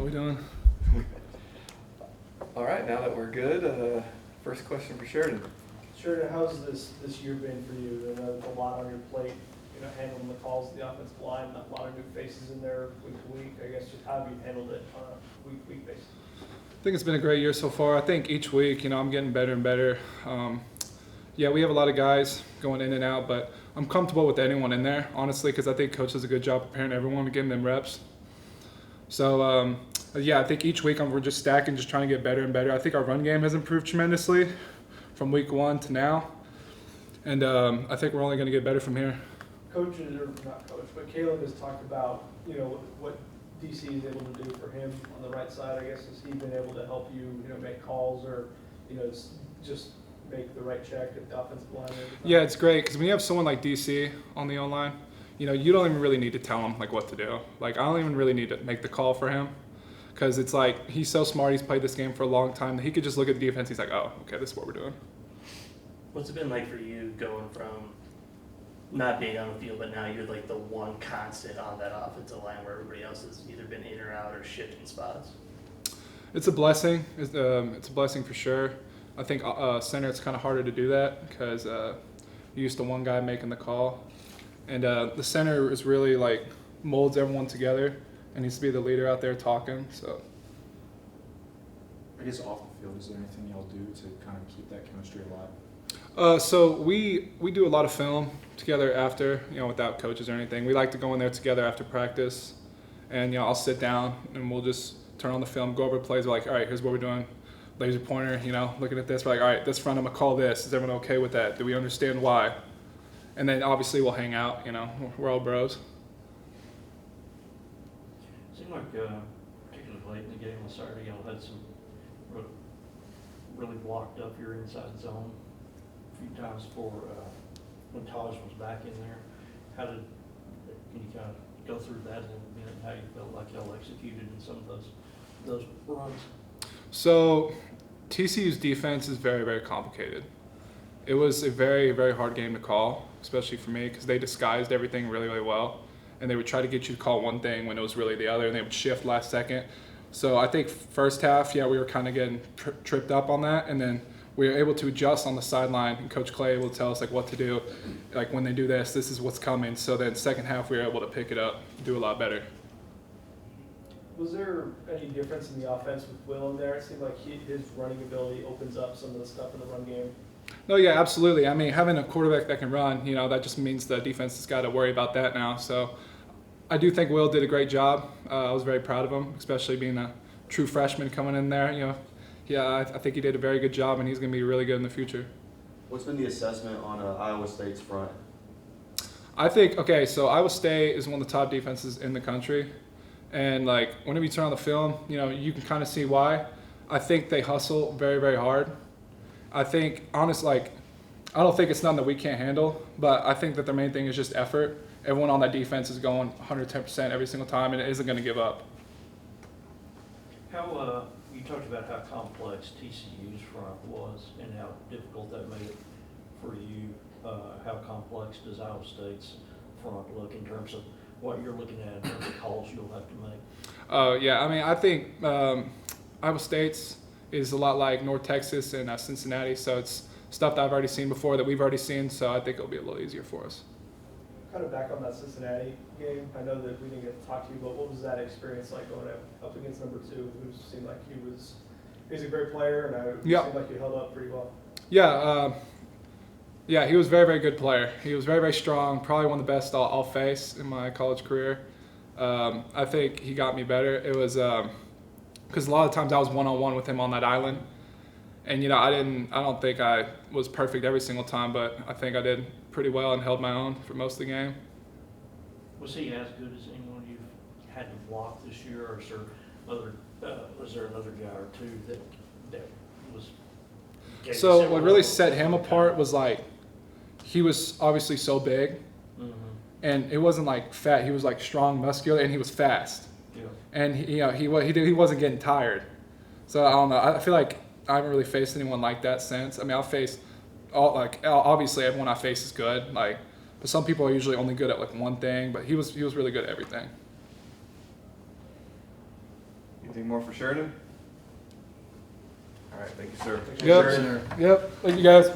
we doing? All right, now that we're good, first question for Sheridan. Sheridan, how's this year been for you? A lot on your plate, handling the calls of the offensive line, a lot of new faces in there week to week. I guess just how have you handled it on a week-to-week basis? I think it's been a great year so far. I think each week, I'm getting better and better. Yeah, we have a lot of guys going in and out, but I'm comfortable with anyone in there, honestly, because I think Coach does a good job preparing everyone and getting them reps. So, yeah, I think each week we're just stacking, just trying to get better and better. I think our run game has improved tremendously from week 1 to now, and I think we're only going to get better from here. Coaches, or not coach, but Caleb has talked about, what DC is able to do for him on the right side. I guess has he been able to help you, make calls or, just make the right check at the offensive line? Yeah, it's great because when you have someone like DC on the O-line, you don't even really need to tell him what to do. I don't even really need to make the call for him because it's he's so smart. He's played this game for a long time that he could just look at the defense. He's like, oh, okay, this is what we're doing. What's it been like for you going from not being on the field, but now you're the one constant on that offensive line where everybody else has either been in or out or shifting spots? It's a blessing. It's a blessing for sure. I think center, it's kind of harder to do that because you're used to one guy making the call. And the center is really molds everyone together and needs to be the leader out there talking. So I guess off the field, is there anything y'all do to kind of keep that chemistry alive? So we do a lot of film together after, without coaches or anything. We like to go in there together after practice, and I'll sit down and we'll just turn on the film, go over plays. We're like, all right, here's what we're doing. Laser pointer, looking at this. We're like, all right, this front, I'm gonna call this. Is everyone okay with that? Do we understand why? And then obviously we'll hang out. We're all bros. It seemed like, particularly late in the game on Saturday, had some really blocked up your inside zone a few times for when Taj was back in there. Can you kind of go through that a little bit and how you felt like y'all executed in some of those runs? So TCU's defense is very, very complicated. It was a very, very hard game to call, especially for me, because they disguised everything really, really well. And they would try to get you to call one thing when it was really the other, and they would shift last second. So I think first half, we were kind of getting tripped up on that, and then we were able to adjust on the sideline, and Coach Clay will tell us what to do. When they do this is what's coming. So then second half, we were able to pick it up, do a lot better. Was there any difference in the offense with Will in there? It seemed like his running ability opens up some of the stuff in the run game. No, yeah, absolutely. I mean, having a quarterback that can run, that just means the defense has got to worry about that now. So I do think Will did a great job. I was very proud of him, especially being a true freshman coming in there. I think he did a very good job, and he's going to be really good in the future. What's been the assessment on Iowa State's front? I think, so Iowa State is one of the top defenses in the country. And, whenever you turn on the film, you can kind of see why. I think they hustle very, very hard. I think, honestly, I don't think it's nothing that we can't handle, but I think that their main thing is just effort. Everyone on that defense is going 110% every single time, and it isn't going to give up. How you talked about how complex TCU's front was and how difficult that made it for you. How complex does Iowa State's front look in terms of what you're looking at in terms of calls you'll have to make? Yeah, I mean, I think Iowa State's is a lot like North Texas and Cincinnati, so it's stuff that I've already seen before, that we've already seen, so I think it'll be a little easier for us. Kind of back on that Cincinnati game, I know that we didn't get to talk to you, but what was that experience like going up against number 2, who seemed like he's a great player, and it seemed like you held up pretty well? Yeah, he was a very, very good player. He was very, very strong, probably one of the best I'll face in my college career. I think he got me better. It was because a lot of times I was one-on-one with him on that island. And, I don't think I was perfect every single time, but I think I did pretty well and held my own for most of the game. Was he as good as anyone you've had to block this year, or was there another guy or two that was? So what really set him apart was he was obviously so big, mm-hmm. and it wasn't fat. He was strong, muscular, and he was fast. Yeah. And he wasn't getting tired. So I don't know. I feel like I haven't really faced anyone like that since. I mean, I've faced obviously everyone I face is good. But some people are usually only good at one thing. But he was really good at everything. You Anything more for Sheridan? All right, thank you, sir. Yep. Yep. Thank you guys.